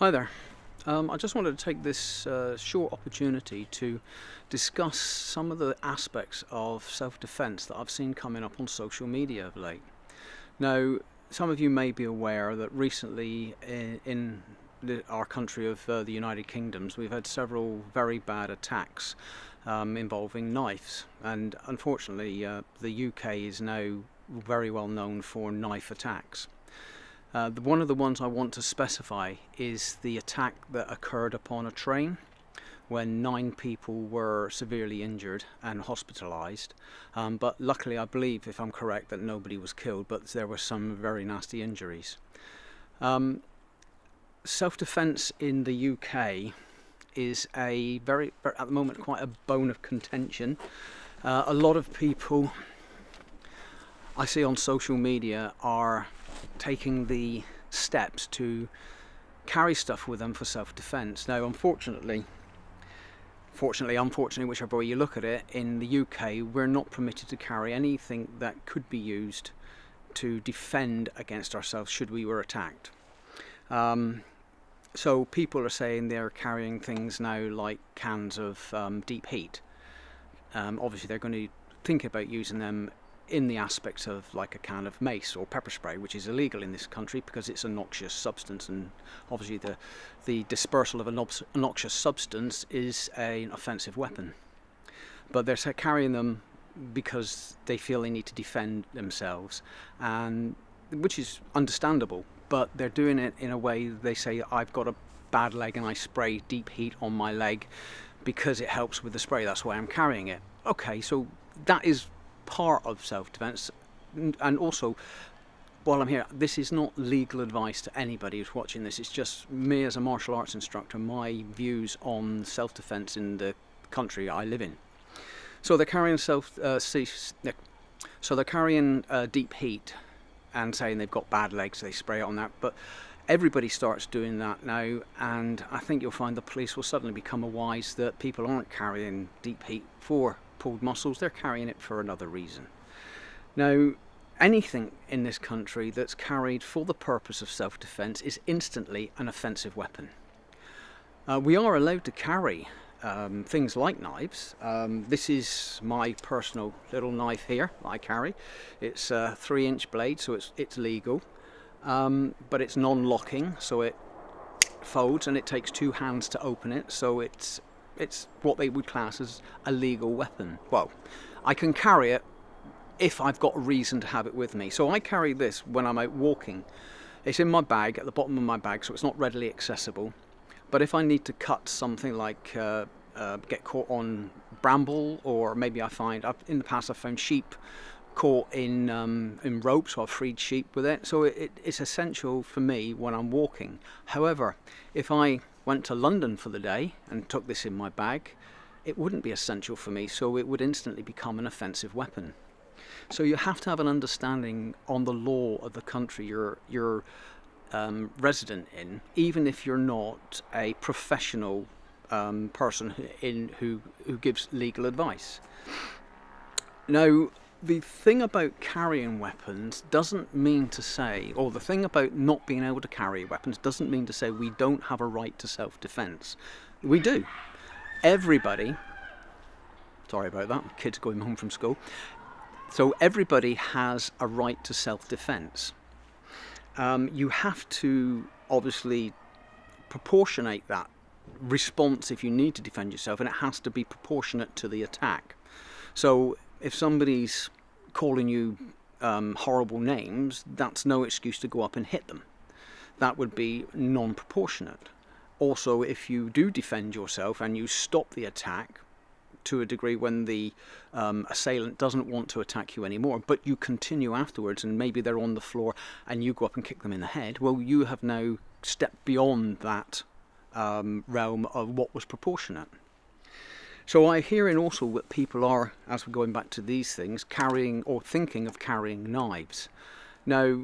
Hi there. I just wanted to take this short opportunity to discuss some of the aspects of self-defense that I've seen coming up on social media of late. Now, some of you may be aware that recently in our country of the United Kingdoms, we've had several very bad attacks involving knives, and unfortunately the UK is now very well known for knife attacks. One of the ones I want to specify is the attack that occurred upon a train when 9 people were severely injured and hospitalised. But luckily, I believe, if I'm correct, that nobody was killed, but there were some very nasty injuries. Self-defence in the UK is at the moment, quite a bone of contention. A lot of people I see on social media are taking the steps to carry stuff with them for self-defense. Now, unfortunately, whichever way you look at it, in the UK we're not permitted to carry anything that could be used to defend against ourselves should we were attacked. So people are saying they're carrying things now like cans of deep heat. Obviously they're going to think about using them in the aspects of like a can of mace or pepper spray, which is illegal in this country because it's a noxious substance, and obviously the dispersal of a noxious substance is an offensive weapon. But they're carrying them because they feel they need to defend themselves, and which is understandable, but they're doing it in a way they say, I've got a bad leg and I spray deep heat on my leg because it helps with the spray, that's why I'm carrying it. Okay, so that is part of self-defense. And also, while I'm here, this is not legal advice to anybody who's watching this. It's just me as a martial arts instructor, my views on self-defense in the country I live in. So they're carrying deep heat and saying they've got bad legs, they spray it on that. But everybody starts doing that now, and I think you'll find the police will suddenly become wise that people aren't carrying deep heat for pulled muscles, they're carrying it for another reason. Now, anything in this country that's carried for the purpose of self-defense is instantly an offensive weapon. We are allowed to carry things like knives. This is my personal little knife here I carry. It's a 3-inch blade, so it's legal, but it's non-locking, so it folds and it takes 2 hands to open it, so it's what they would class as a legal weapon. Well, I can carry it if I've got a reason to have it with me. So I carry this when I'm out walking. It's in my bag, at the bottom of my bag, so it's not readily accessible. But if I need to cut something like get caught on bramble, or maybe in the past I've found sheep caught in ropes, so I've freed sheep with it. So it's essential for me when I'm walking. However, if I went to London for the day and took this in my bag, it wouldn't be essential for me, so it would instantly become an offensive weapon. So you have to have an understanding on the law of the country you're resident in, even if you're not a professional person who gives legal advice. Now, the thing about carrying weapons doesn't mean to say, or the thing about not being able to carry weapons doesn't mean to say we don't have a right to self-defense. We do. Everybody, sorry about that, kids going home from school. So everybody has a right to self-defense. You have to obviously proportionate that response if you need to defend yourself, and it has to be proportionate to the attack. So if somebody's calling you horrible names, that's no excuse to go up and hit them. That would be non-proportionate. Also, if you do defend yourself and you stop the attack to a degree when the assailant doesn't want to attack you anymore, but you continue afterwards and maybe they're on the floor and you go up and kick them in the head, well, you have now stepped beyond that realm of what was proportionate. So I'm hearing also that people are, as we're going back to these things, carrying or thinking of carrying knives. Now,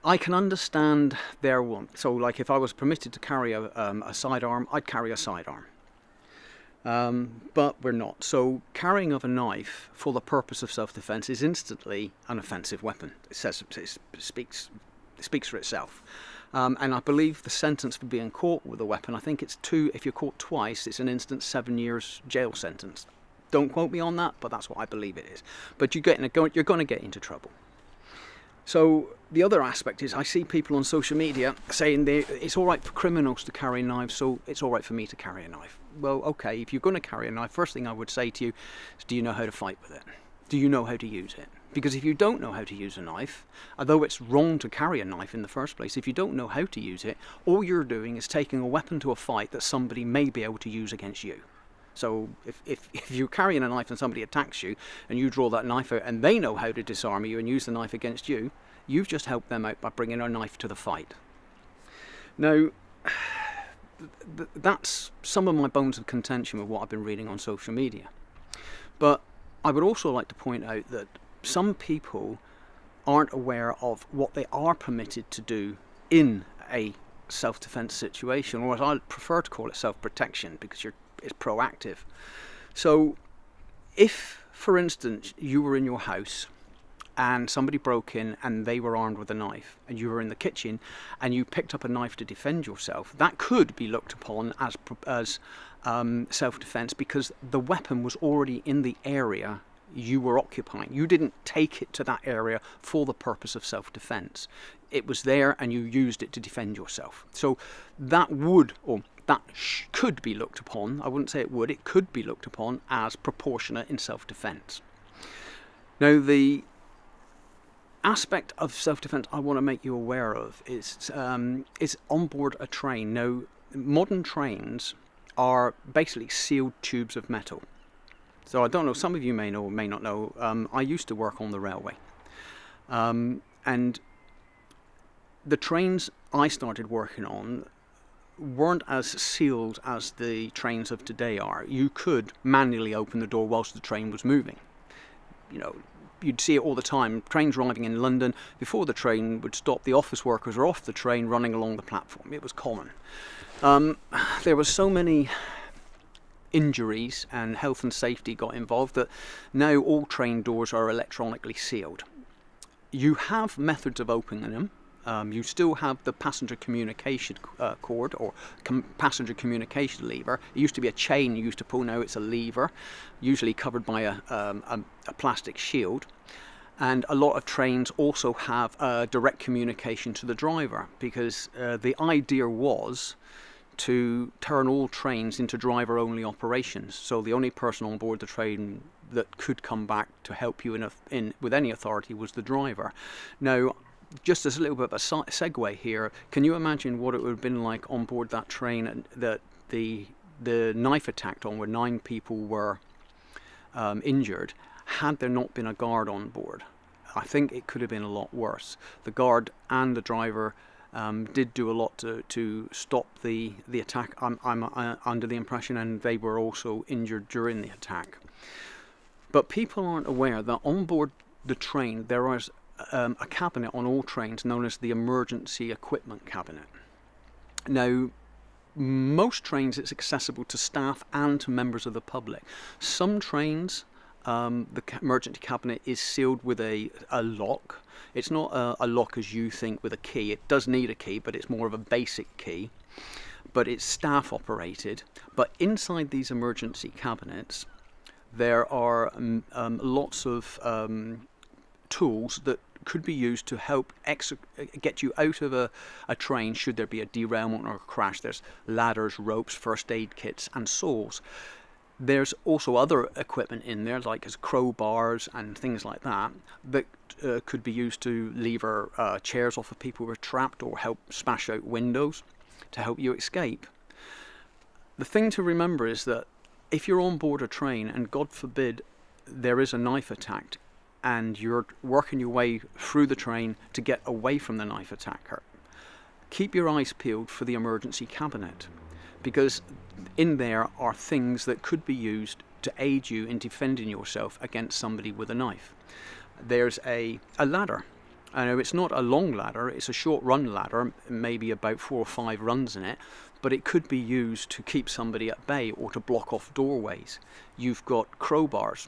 I can understand their want. So like if I was permitted to carry a sidearm, I'd carry a sidearm. But we're not. So carrying of a knife for the purpose of self-defense is instantly an offensive weapon. It speaks for itself. And I believe the sentence for being caught with a weapon, I think it's 2, if you're caught twice, it's an instant 7 years jail sentence. Don't quote me on that, but that's what I believe it is. But you're going to get into trouble. So the other aspect is I see people on social media saying it's all right for criminals to carry knives, so it's all right for me to carry a knife. Well, okay, if you're going to carry a knife, first thing I would say to you is, do you know how to fight with it? Do you know how to use it? Because if you don't know how to use a knife, although it's wrong to carry a knife in the first place, if you don't know how to use it, all you're doing is taking a weapon to a fight that somebody may be able to use against you. So if you're carrying a knife and somebody attacks you and you draw that knife out and they know how to disarm you and use the knife against you, you've just helped them out by bringing a knife to the fight. Now, that's some of my bones of contention with what I've been reading on social media. But I would also like to point out that some people aren't aware of what they are permitted to do in a self-defense situation, or as I prefer to call it, self-protection, because it's proactive. So if, for instance, you were in your house and somebody broke in and they were armed with a knife, and you were in the kitchen and you picked up a knife to defend yourself, that could be looked upon as self-defense, because the weapon was already in the area you were occupying. You didn't take it to that area for the purpose of self-defense. It was there and you used it to defend yourself. So that could be looked upon, I wouldn't say it would, it could be looked upon as proportionate in self-defense. Now, the aspect of self-defense I want to make you aware of is on board a train. Now, modern trains are basically sealed tubes of metal. So I don't know, some of you may know or may not know, I used to work on the railway. And the trains I started working on weren't as sealed as the trains of today are. You could manually open the door whilst the train was moving. You know, you'd see it all the time. Trains arriving in London, before the train would stop, the office workers were off the train running along the platform. It was common. There were so many injuries and health and safety got involved that now all train doors are electronically sealed. You have methods of opening them. You still have the passenger communication cord or passenger communication lever. It used to be a chain you used to pull, now it's a lever, usually covered by a plastic shield. And a lot of trains also have direct communication to the driver, because the idea was to turn all trains into driver-only operations. So the only person on board the train that could come back to help you with any authority was the driver. Now, just as a little bit of a segue here, can you imagine what it would have been like on board that train that the knife attacked on, where 9 people were injured, had there not been a guard on board? I think it could have been a lot worse. The guard and the driver did do a lot to stop the attack, I'm under the impression, and they were also injured during the attack. But people aren't aware that on board the train there is a cabinet on all trains known as the emergency equipment cabinet. Now, most trains it's accessible to staff and to members of the public. Some trains the emergency cabinet is sealed with a lock. It's not a lock as you think with a key. It does need a key, but it's more of a basic key. But it's staff operated. But inside these emergency cabinets, there are lots of tools that could be used to help get you out of a train should there be a derailment or a crash. There's ladders, ropes, first aid kits, and saws. There's also other equipment in there, like as crowbars and things like that, that could be used to lever chairs off of people who are trapped, or help smash out windows to help you escape. The thing to remember is that if you're on board a train and God forbid there is a knife attack and you're working your way through the train to get away from the knife attacker, keep your eyes peeled for the emergency cabinet, because in there are things that could be used to aid you in defending yourself against somebody with a knife. There's a ladder. I know it's not a long ladder, it's a short run ladder, maybe about 4 or 5 runs in it, but it could be used to keep somebody at bay or to block off doorways. You've got crowbars,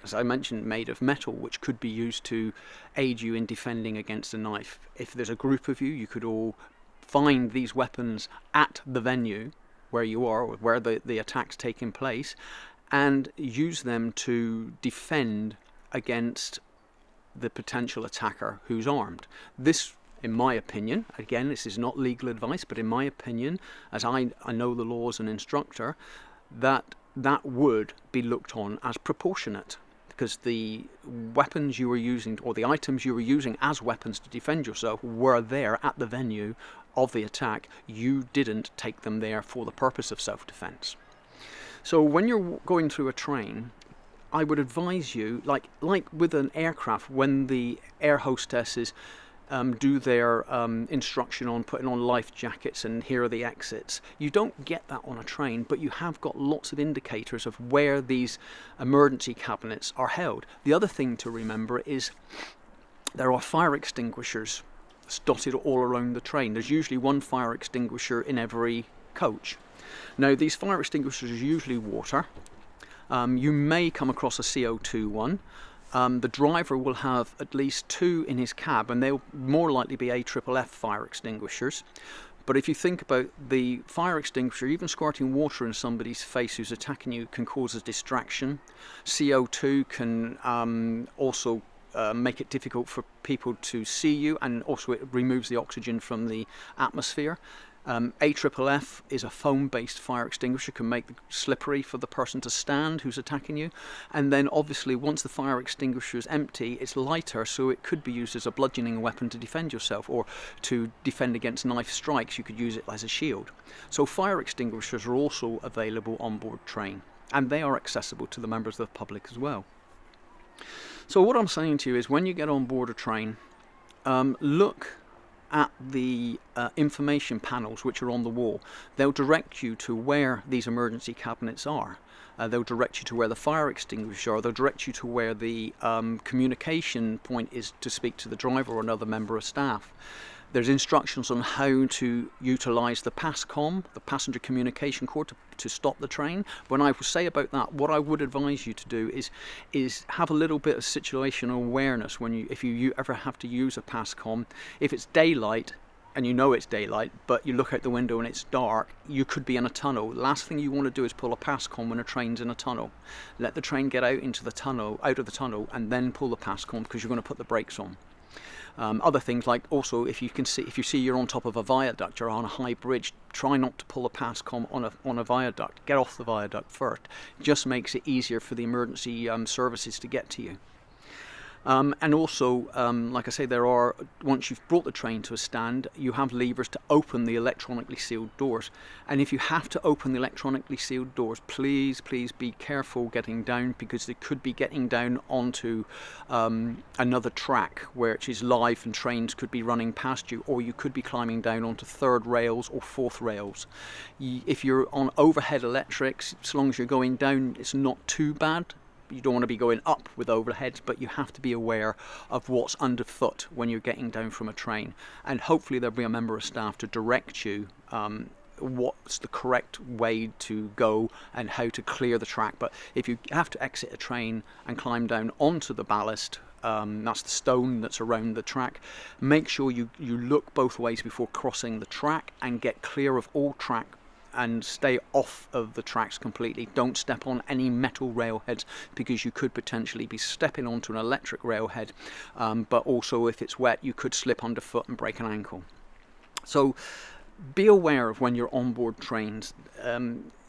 as I mentioned, made of metal, which could be used to aid you in defending against a knife. If there's a group of you, you could all find these weapons at the venue where you are, or where the attack's taking place, and use them to defend against the potential attacker who's armed. This, in my opinion, again, this is not legal advice, but in my opinion, as I know the law as an instructor, that would be looked on as proportionate, because the weapons you were using, or the items you were using as weapons to defend yourself, were there at the venue of the attack. You didn't take them there for the purpose of self-defense. So when you're going through a train, I would advise you, like with an aircraft, when the air hostesses do their instruction on putting on life jackets and here are the exits, you don't get that on a train, but you have got lots of indicators of where these emergency cabinets are held. The other thing to remember is there are fire extinguishers dotted all around the train. There's usually one fire extinguisher in every coach. Now, these fire extinguishers are usually water. You may come across a CO2 one. The driver will have at least 2 in his cab, and they'll more likely be AFFF fire extinguishers. But if you think about the fire extinguisher, even squirting water in somebody's face who's attacking you can cause a distraction. CO2 can also make it difficult for people to see you, and also it removes the oxygen from the atmosphere. AFFF is a foam-based fire extinguisher, can make it slippery for the person to stand who's attacking you. And then obviously once the fire extinguisher is empty, it's lighter, so it could be used as a bludgeoning weapon to defend yourself, or to defend against knife strikes. You could use it as a shield. So fire extinguishers are also available on board train, and they are accessible to the members of the public as well. So what I'm saying to you is, when you get on board a train, look at the information panels which are on the wall. They'll direct you to where these emergency cabinets are. They'll direct you to where the fire extinguisher are. They'll direct you to where the communication point is to speak to the driver or another member of staff. There's instructions on how to utilise the PASCOM, the passenger communication cord, to stop the train. When I say about that, what I would advise you to do is have a little bit of situational awareness if you ever have to use a PASCOM. If it's daylight, and you know it's daylight, but you look out the window and it's dark, you could be in a tunnel. The last thing you want to do is pull a PASCOM when a train's in a tunnel. Let the train get out of the tunnel, and then pull the PASCOM, because you're going to put the brakes on. Other things, like also if you see you're on top of a viaduct or on a high bridge, try not to pull a PASCOM on a viaduct. Get off the viaduct first. It just makes it easier for the emergency services to get to you. And also, like I say, once you've brought the train to a stand, you have levers to open the electronically sealed doors. And if you have to open the electronically sealed doors, please be careful getting down, because they could be getting down onto another track where it is live and trains could be running past you, or you could be climbing down onto 3rd rails or 4th rails. If you're on overhead electrics, as long as you're going down, it's not too bad. You don't want to be going up with overheads, but you have to be aware of what's underfoot when you're getting down from a train. And hopefully there'll be a member of staff to direct you what's the correct way to go and how to clear the track. But if you have to exit a train and climb down onto the ballast, that's the stone that's around the track, make sure you look both ways before crossing the track, and get clear of all track and stay off of the tracks completely. Don't step on any metal railheads, because you could potentially be stepping onto an electric railhead, but also if it's wet you could slip underfoot and break an ankle. So be aware of when you're on board trains.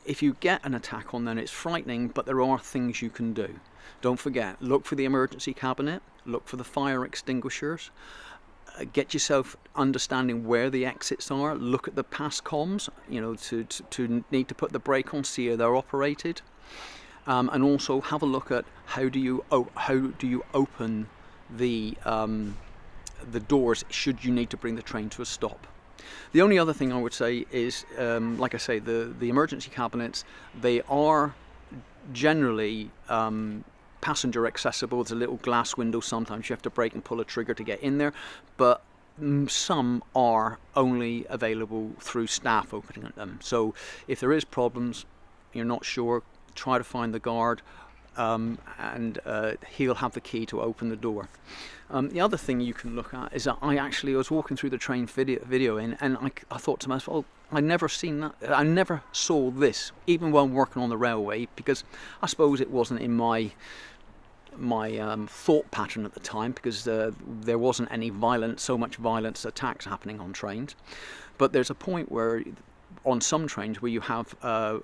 If you get an attack on, then it's frightening, but there are things you can do. Don't forget, look for the emergency cabinet, look for the fire extinguishers, get yourself understanding where the exits are. Look at the PASCOMs, to need to put the brake on, see how they're operated, and also have a look at how do you open the doors should you need to bring the train to a stop. The only other thing I would say is, like I say, the emergency cabinets, they are generally passenger accessible. There's a little glass window. Sometimes you have to brake and pull a trigger to get in there, but some are only available through staff opening them. So if there is problems, you're not sure, try to find the guard, and he'll have the key to open the door. The other thing you can look at is that I was walking through the train videoing, and I thought to myself, oh, I never seen that. I never saw this, even while working on the railway, because I suppose it wasn't in my thought pattern at the time, because there wasn't any so much violence attacks happening on trains. But there's a point where on some trains where you have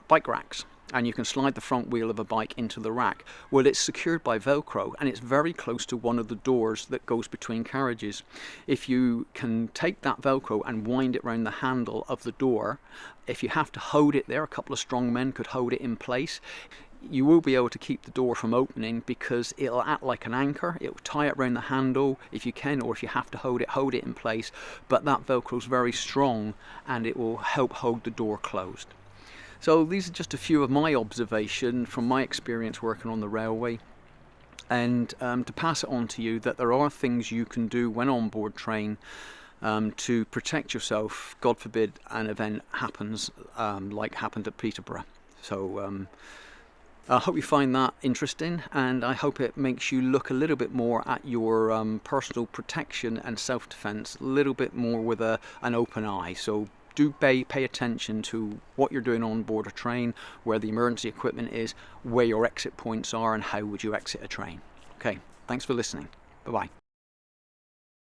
bike racks, and you can slide the front wheel of a bike into the rack. Well, it's secured by Velcro, and it's very close to one of the doors that goes between carriages. If you can take that Velcro and wind it around the handle of the door, if you have to hold it there, a couple of strong men could hold it in place, you will be able to keep the door from opening, because it'll act like an anchor. It'll tie it around the handle if you can, or if you have to hold it in place. But that Velcro is very strong, and it will help hold the door closed. So these are just a few of my observations from my experience working on the railway, and to pass it on to you that there are things you can do when on board train to protect yourself, God forbid an event happens like happened at Peterborough. So I hope you find that interesting, and I hope it makes you look a little bit more at your personal protection and self-defense, a little bit more with an open eye. So do pay attention to what you're doing on board a train, where the emergency equipment is, where your exit points are, and how would you exit a train. Okay, thanks for listening. Bye-bye.